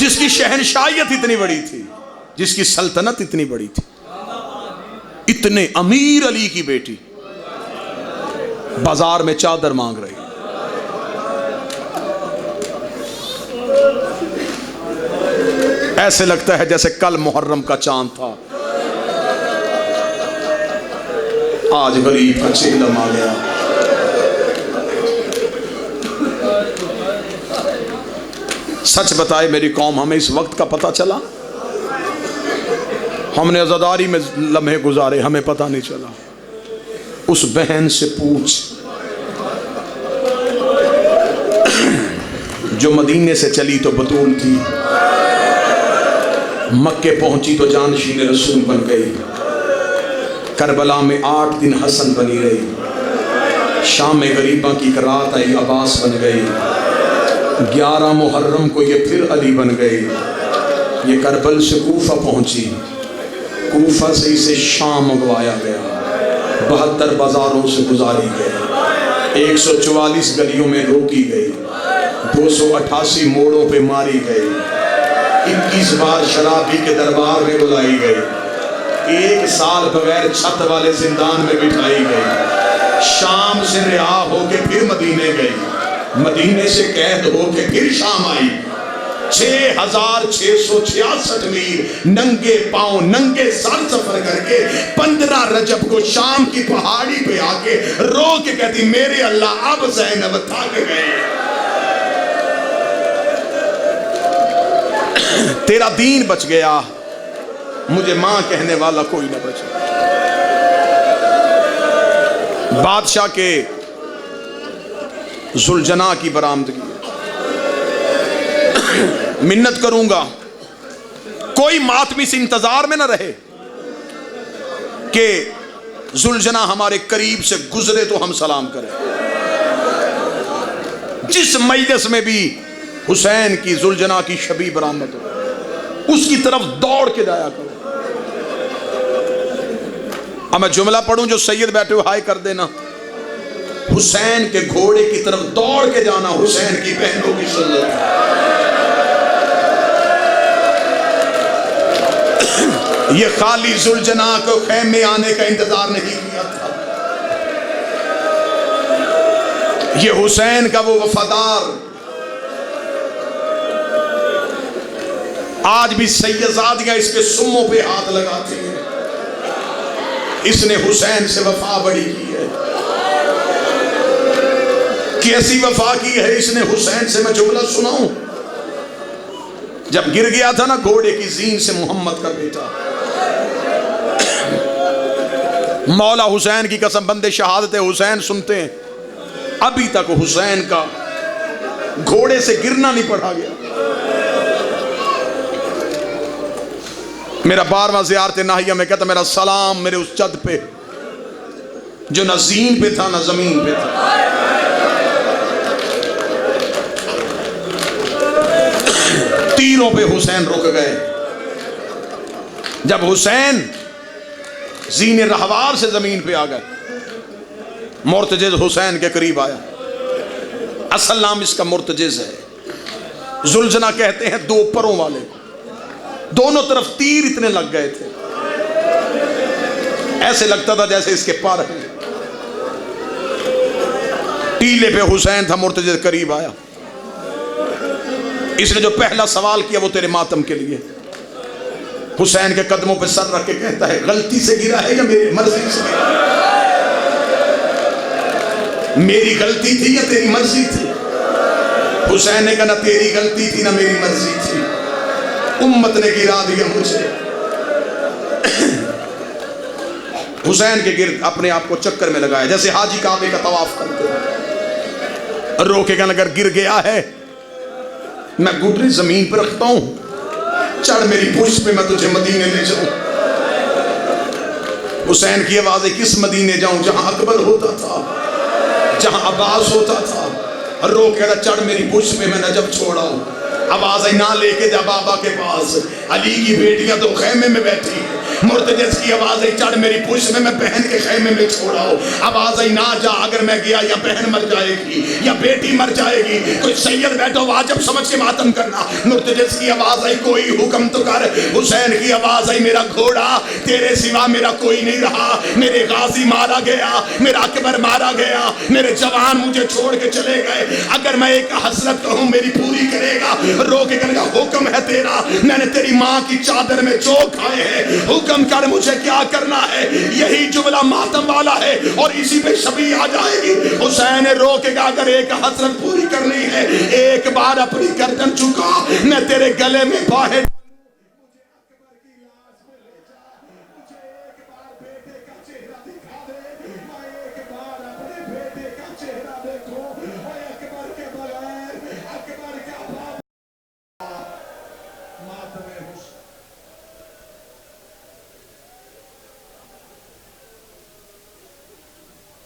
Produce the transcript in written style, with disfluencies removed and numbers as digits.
जिसकी शहनशाहियत इतनी बड़ी थी, जिसकी सल्तनत इतनी बड़ी थी, इतने अमीर अली की बेटी बाजार में चादर मांग रही। ऐसे लगता है जैसे कल मुहर्रम का चांद था, आज गरीब का चिल्लम आ गया। सच बताए मेरी कौम, हमें इस वक्त का पता चला? हमने अज़ादारी में लम्हे गुजारे, हमें पता नहीं चला। उस बहन से पूछ जो मदीने से चली तो बतूल थी, मक्के पहुंची तो जानशीन रसूल बन गई, करबला में 8 दिन हसन बनी रही, शाम में गरीबा की रात आई अब्बास बन गई, 11 मुहर्रम को ये फिर अली बन गई। ये करबल से कूफा पहुंची, कूफा से इसे शाम मंगवाया गया, 72 बाजारों से गुजारी गई, 144 गलियों में रोकी गई, 288 मोड़ों पे मारी गई, 21 बार शराबी के दरबार में बुलाई गई, 1 साल बगैर छत वाले जिंदान में बिठाई गई, शाम से रिहा होके फिर मदीने गई, मदीने से कैद होके फिर शाम आई, 6666 मील नंगे पांव नंगे सर सफर करके 15 रजब को शाम की पहाड़ी पे आके रो के कहती, मेरे अल्लाह अब ज़ैनब थक गए, तेरा दीन बच गया, मुझे मां कहने वाला कोई ना बचा। बादशाह के जुलजना की बरामदगी, मिन्नत करूंगा कोई मातमी से इंतजार में ना रहे कि जुलजना हमारे करीब से गुजरे तो हम सलाम करें। जिस मजलिस में भी हुसैन की जुलजना की शबी बरामद हो, उसकी तरफ दौड़ के जाया करो। अब मैं जुमला पढ़ूं जो सैयद बैठे हुए हाय कर देना। हुसैन के घोड़े की तरफ दौड़ के जाना हुसैन की बहनों की सुन्नत है। ये खाली जुलजना को खैमे आने का इंतजार नहीं किया था, ये हुसैन का वो वफादार, आज भी सैयदादियां इसके सुम्मों पे हाथ लगाती हैं, इसने हुसैन से वफा बड़ी की है। कैसी वफा की है इसने हुसैन से, मैं जुमला सुनाऊं। जब गिर गया था ना घोड़े की जीन से मोहम्मद का बेटा, मौला हुसैन की कसम, बंदे शहादत हुसैन सुनते हैं, अभी तक हुसैन का घोड़े से गिरना नहीं पढ़ा गया। मेरा 12वां ज़ियारत नाहिया में कहता, मेरा सलाम मेरे उस चद पे जो ना ज़ीन पे था ना जमीन पे था। तीरों पे हुसैन रुक गए। जब हुसैन ज़ीन रहवार से जमीन पे आ गए, मुर्तजिज़ हुसैन के करीब आया। असल नाम इसका मुर्तजिज़ है। जुलजना कहते हैं 2 परों वाले को, दोनों तरफ तीर इतने लग गए थे, ऐसे लगता था जैसे इसके पर हैं। टीले पे हुसैन था, मुर्तजिज़ करीब आया। इसने जो पहला सवाल किया वो तेरे मातम के लिए। हुसैन के कदमों पे सर रख के कहता है, गलती से गिरा है या मेरी मर्जी से गिरा? मेरी गलती थी या तेरी मर्जी थी? हुसैन ने कहा, ना तेरी गलती थी ना मेरी मर्जी थी, उम्मत ने गिरा दिया मुझे। हुसैन के गिर्द अपने आप को चक्कर में लगाया, जैसे हाजी काबे का तवाफ करते हैं। रोके कहने, अगर गिर गया है मैं घुटने जमीन पर रखता हूं, चढ़ मेरी पुष्ट पे, मैं तुझे मदीने ले जाऊं। हुसैन की आवाज़ है, किस मदीने जाऊं? जहां अकबर होता था, जहां अब्बास होता था। रो कहता, चढ़ मेरी पुष्ट पे, मैं नजब छोड़ाऊं। आवाज आई, ना लेके जा बाबा के पास, अली की बेटियां तो खैमे में बैठी है, मुर्तजिज़ की आवाज़ आई, चढ़ मेरी पुश में, मैं बहन के खैमे में छोड़ाओ। आवाज़ आई, ना जा, अगर मैं गया या बहन मर जाएगी या बेटी मर जाएगी। कोई सैयद बैठो, वाजिब समझ के मातम करना। मुर्तजिज़ की आवाज़ आई, कोई हुक्म तो कर। हुसैन की आवाज़ आई, मेरा घोड़ा तेरे सिवा मेरा कोई नहीं रहा, मेरे गाजी मारा गया, मेरा अकबर मारा गया, मेरे जवान मुझे छोड़ के चले गए। अगर मैं एक हसरत कहूँ मेरी पूरी करेगा। रो के करेगा, हुक्म है तेरा, मैंने तेरी माँ की चादर में जो खाए हैं, हुक्म कर मुझे क्या करना है। यही जुमला मातम वाला है और इसी पे शबी आ जाएगी। हुसैन रो के कहा, अगर एक हसरत पूरी करनी है, एक बार अपनी गर्दन झुका, मैं तेरे गले में बाहें